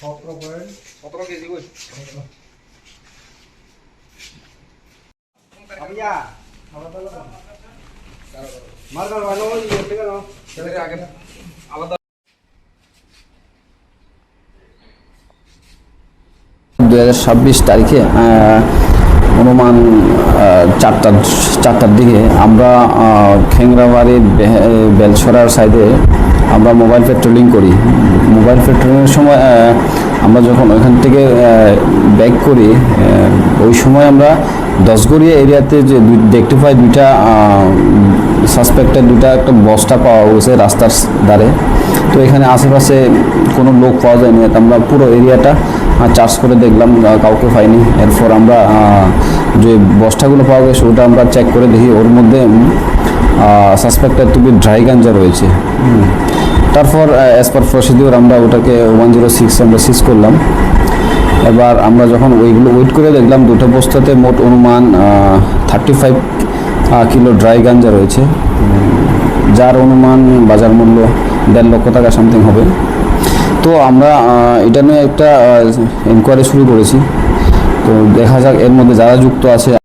17 KG কই अभिया मार वालों ये ठीक है ना चले आगे আলাদা 2026 তারিখে অনুমান 4টার দিকে আমরা খেংরাবাড়ি বেলছড়ার সাইডে আমরা মোবাইল পেট্রোলিং করি। মোবাইল পেট্রোলিংয়ের সময় আমরা যখন ওইখান থেকে ব্যাক করি ওই সময় আমরা দশগড়িয়া এরিয়াতে যে দেখতে পাই দুইটা সাসপেক্টেড একটা বস্তা পাওয়া গেছে রাস্তার ধারে। তো এখানে আশেপাশে কোনো লোক পাওয়া যায়নি, আমরা পুরো এরিয়াটা চার্জ করে দেখলাম, কাউকে পাইনি। এরপর আমরা যে বস্তাগুলো পাওয়া গেছে ওটা আমরা চেক করে দেখি, ওর মধ্যে সাসপেক্টেড টু বি ড্রাই গাঞ্জা রয়েছে। তারপর অ্যাজ পার প্রসিডিওর আমরা ওটাকে 106 আমরা সিজ করলাম। এবার আমরা যখন ওইগুলো ওয়েট করে দেখলাম দুটো বস্তাতে মোট অনুমান 35 কিলো ড্রাই গাঞ্জা রয়েছে, যার অনুমান বাজার মূল্য 1.5 লক্ষ টাকা সামথিং হবে। তো আমরা এটা নিয়ে একটা ইনকোয়ারি শুরু করেছি। তো দেখা যাক এর মধ্যে যারা যুক্ত আছে